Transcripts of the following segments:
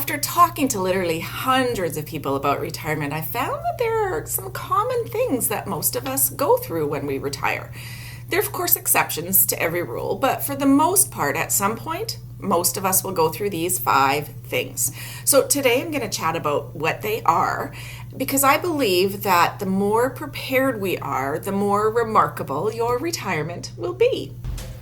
After talking to literally hundreds of people about retirement, I found that there are some common things that most of us go through when we retire. There are, of course, exceptions to every rule, but for the most part, at some point, most of us will go through these 5 things. So today I'm going to chat about what they are, because I believe that the more prepared we are, the more remarkable your retirement will be.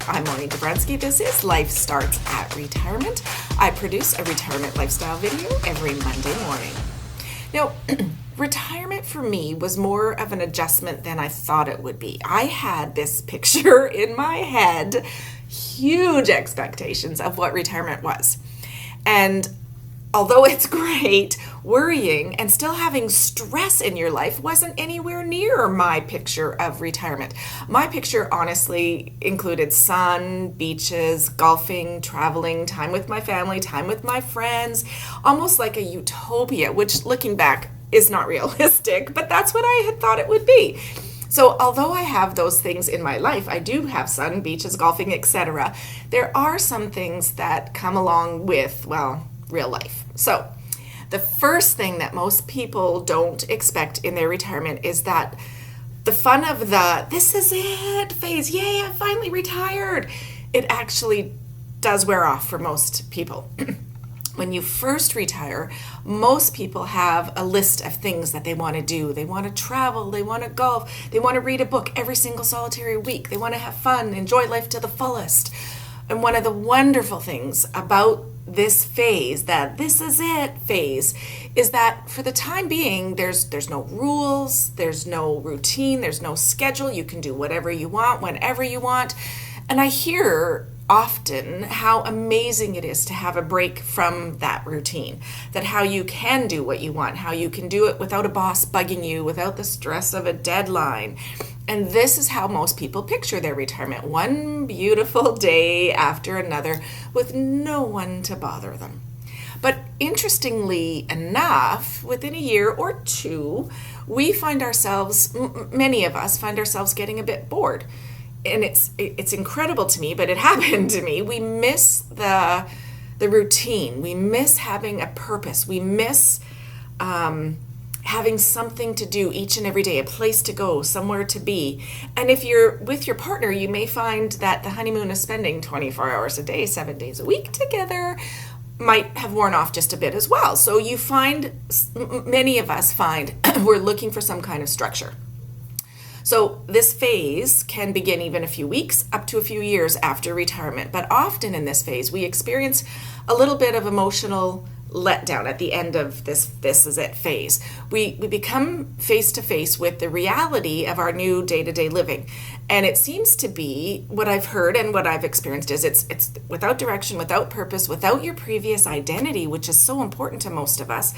I'm Maureen Dabrowski. This is Life Starts at Retirement. I produce a retirement lifestyle video every Monday morning. Now, retirement for me was more of an adjustment than I thought it would be. I had this picture in my head, huge expectations of what retirement was. And although it's great, worrying and still having stress in your life wasn't anywhere near my picture of retirement. My picture honestly included sun, beaches, golfing, traveling, time with my family, time with my friends, almost like a utopia, which looking back is not realistic, but that's what I had thought it would be. So although I have those things in my life, I do have sun, beaches, golfing, etc., there are some things that come along with, well, real life. So the first thing that most people don't expect in their retirement is that the fun of the "this is it" phase, yay, I finally retired, it actually does wear off for most people. When you first retire, most people have a list of things that they want to do. They want to travel, they want to golf, they want to read a book every single solitary week, they want to have fun, enjoy life to the fullest. And one of the wonderful things about this phase, that "this is it" phase, is that for the time being, there's no rules, there's no routine, there's no schedule. You can do whatever you want, whenever you want. And I hear often how amazing it is to have a break from that routine, that how you can do what you want, how you can do it without a boss bugging you, without the stress of a deadline. And this is how most people picture their retirement, one beautiful day after another with no one to bother them. But interestingly enough, within a year or two, we find ourselves, many of us find ourselves getting a bit bored. And it's incredible to me, but it happened to me. We miss the routine. We miss having a purpose. We miss having something to do each and every day, a place to go, somewhere to be. And if you're with your partner, you may find that the honeymoon is spending 24 hours a day, 7 days a week together might have worn off just a bit as well. So you find, many of us find, we're looking for some kind of structure. So this phase can begin even a few weeks up to a few years after retirement. But often in this phase, we experience a little bit of emotional letdown at the end of this is it phase. We become face to face with the reality of our new day-to-day living. And it seems to be, what I've heard and what I've experienced is it's without direction, without purpose, without your previous identity, which is so important to most of us,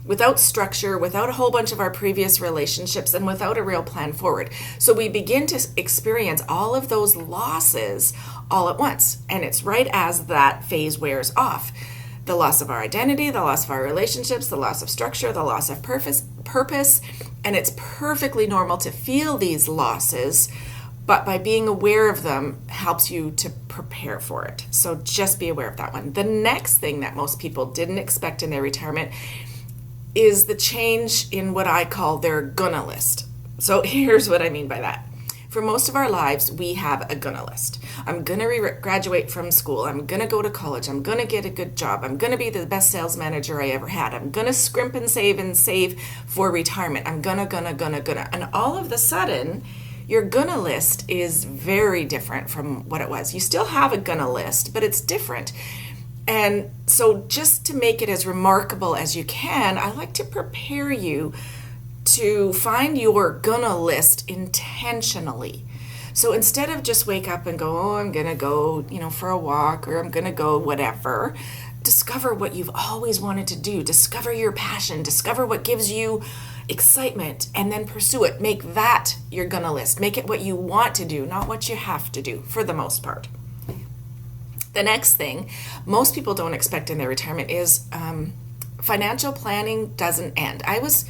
without structure, without a whole bunch of our previous relationships, and without a real plan forward. So we begin to experience all of those losses all at once. And it's right as that phase wears off. The loss of our identity, the loss of our relationships, the loss of structure, the loss of purpose. And it's perfectly normal to feel these losses, but by being aware of them helps you to prepare for it. So just be aware of that one. The next thing that most people didn't expect in their retirement is the change in what I call their gonna list. So here's what I mean by that. For most of our lives, we have a gonna list. I'm gonna graduate from school. I'm gonna go to college. I'm gonna get a good job. I'm gonna be the best sales manager I ever had. I'm gonna scrimp and save for retirement. I'm gonna. And all of a sudden, your gonna list is very different from what it was. You still have a gonna list, but it's different. And so just to make it as remarkable as you can, I like to prepare you to find your gonna list intentionally. So instead of just wake up and go, oh, I'm gonna go, for a walk, or I'm gonna go whatever, discover what you've always wanted to do. Discover your passion. Discover what gives you excitement, and then pursue it. Make that your gonna list. Make it what you want to do, not what you have to do, for the most part. The next thing most people don't expect in their retirement is financial planning doesn't end. I was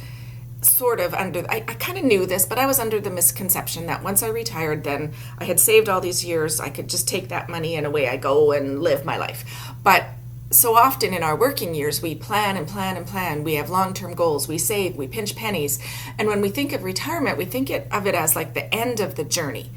sort of I kind of knew this, but I was under the misconception that once I retired, then I had saved all these years, I could just take that money and away I go and live my life. But so often in our working years, we plan and plan and plan. We have long-term goals. We save, we pinch pennies. And when we think of retirement, we think of it as like the end of the journey.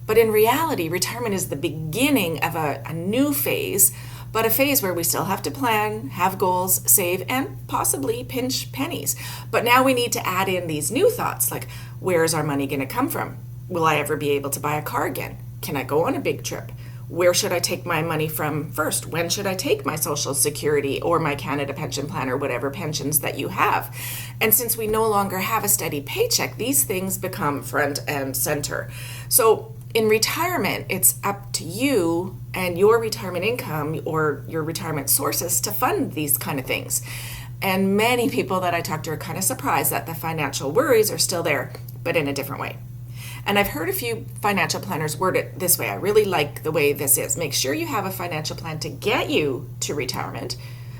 But in reality, retirement is the beginning of a new phase, but a phase where we still have to plan, have goals, save, and possibly pinch pennies. But now we need to add in these new thoughts, like, where is our money going to come from? Will I ever be able to buy a car again? Can I go on a big trip? Where should I take my money from first? When should I take my Social Security or my Canada Pension Plan or whatever pensions that you have? And since we no longer have a steady paycheck, these things become front and center. So in retirement, it's up to you and your retirement income or your retirement sources to fund these kind of things. And many people that I talk to are kind of surprised that the financial worries are still there, but in a different way. And I've heard a few financial planners word it this way. I really like the way this is. Make sure you have a financial plan to get you to retirement,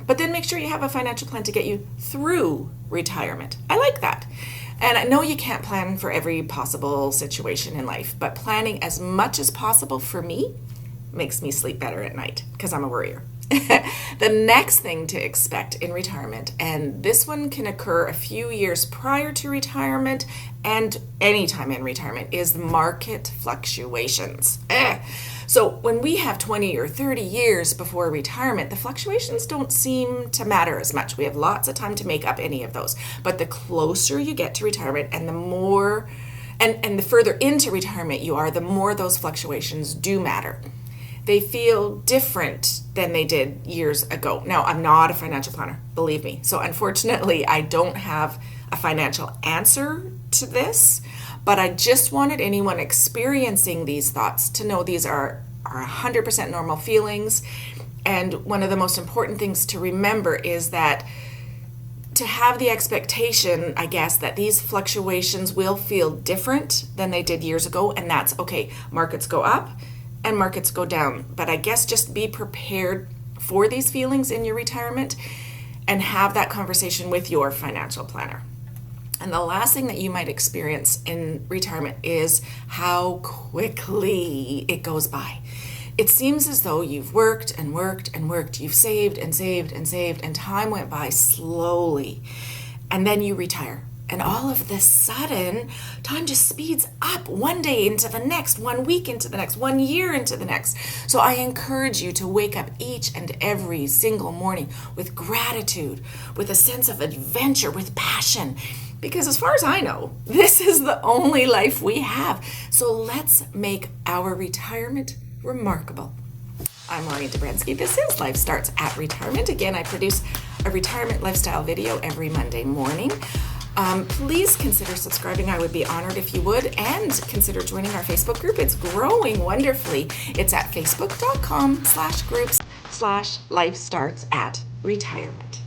but then make sure you have a financial plan to get you through retirement. I like that. And I know you can't plan for every possible situation in life, but planning as much as possible for me makes me sleep better at night because I'm a worrier. The next thing to expect in retirement, and this one can occur a few years prior to retirement and anytime in retirement, is market fluctuations. So when we have 20 or 30 years before retirement, the fluctuations don't seem to matter as much. We have lots of time to make up any of those. But the closer you get to retirement and the more, and the further into retirement you are, the more those fluctuations do matter. They feel different than they did years ago. Now, I'm not a financial planner, believe me. So unfortunately, I don't have a financial answer to this, but I just wanted anyone experiencing these thoughts to know these are 100% normal feelings. And one of the most important things to remember is that to have the expectation, I guess, that these fluctuations will feel different than they did years ago, and that's okay. Markets go up and markets go down. But I guess just be prepared for these feelings in your retirement and have that conversation with your financial planner. And the last thing that you might experience in retirement is how quickly it goes by. It seems as though you've worked and worked and worked. You've saved and saved and saved, and time went by slowly. And then you retire. And all of a sudden, time just speeds up one day into the next, 1 week into the next, 1 year into the next. So I encourage you to wake up each and every single morning with gratitude, with a sense of adventure, with passion. Because as far as I know, this is the only life we have. So let's make our retirement remarkable. I'm Maureen Dabrowski. This is Life Starts at Retirement. Again, I produce a retirement lifestyle video every Monday morning. Please consider subscribing. I would be honored if you would, and consider joining our Facebook group. It's growing wonderfully. It's at facebook.com/groups/lifestartsatretirement.